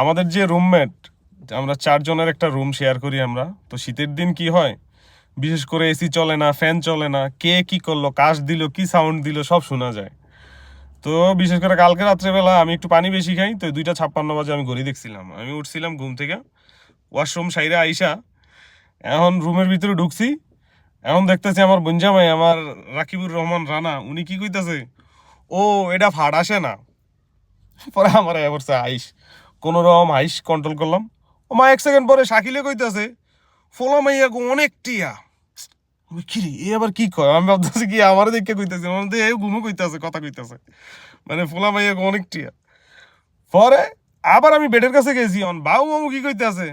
আমাদের যে রুমমেট, আমরা 4 জনের একটা রুম শেয়ার করি আমরা। তো শীতের দিন কি হয়, বিশেষ করে এসি চলে না, ফ্যান চলে না, কে কি করলো, কাশ দিল, কি সাউন্ড দিল, সব শোনা যায়। তো বিশেষ করে কালকে রাত্রেবেলা আমি একটু পানি বেশি খাই, তো 2:56 বাজে আমি ঘড়ি দেখছিলাম, আমি উঠছিলাম ঘুম থেকে, ওয়াশরুম সাইরে আইসা এখন রুমের ভিতরে ঢুকছি। এখন দেখতেছি আমার বঞ্জামাই, আমার রাকিবুর রহমান রানা, উনি কি কইতাছে, ও এটা ফাট আসে না। পরে আমার এবারছে আইস, কোনো রকম আইস কন্ট্রোল করলাম। ও মা 1 সেকেন্ড পরে শাকিলে কইতাছে, ফোলা মাইয়া গো অনেক টিয়া। আমি কি রে, এ আবার কি কয়? আমি ভাবতেছি কি আমার দেখে কইতাছে, আমার দেখে ঘুমো কইতাছে, কথা কইতাছে, মানে ফোলা মাইয়া গো অনেক টিয়া। পরে আবার আমি বেডের কাছে গেছি, অন বাউ মামু কি কইতাছে,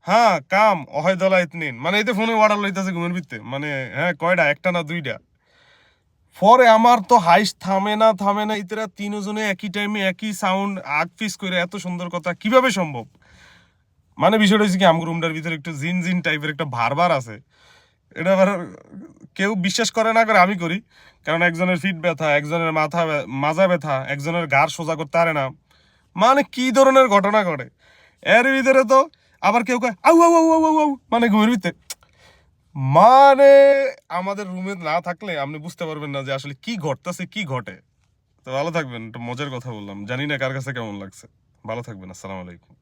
হ্যাঁ কাম অহয় দলা ইতনিন, মানে এতে ফোনে অর্ডার লইতাছে ঘুমের ভিতরে, মানে হ্যাঁ কয়টা, একটা না দুইটা। পরে আমার তো হাইস থামে না থামে না, ইতরা তিনজনে একই টাইমে একই সাউন্ড আগ পিস করে, এত সুন্দর কথা কিভাবে সম্ভব? মানে বিষয়টা হচ্ছে কি, আমার রুমটার ভিতরে একটু জিন জিন টাইপের একটা ভারবার আছে। এটা আবার কেউ বিশ্বাস করে না করে, আমি করি। কারণ একজনের ফিট ব্যথা, একজনের মাজা ব্যথা, একজনের ঘাড় সোজা করতে পারে না, মানে কি ধরনের ঘটনা ঘটে এর ভিতরে। তো আবার কেউ কয় আউ আউ আউ আউ আউ আউ, মানে ঘুমের ভিতরে। মানে আমাদের রুমে না থাকলে আপনি বুঝতে পারবেন না যে আসলে কি ঘটতেছে, কি ঘটে। তো ভালো থাকবেন, একটা মজার কথা বললাম, জানি না কার কাছে কেমন লাগছে। ভালো থাকবেন, আসসালামু আলাইকুম।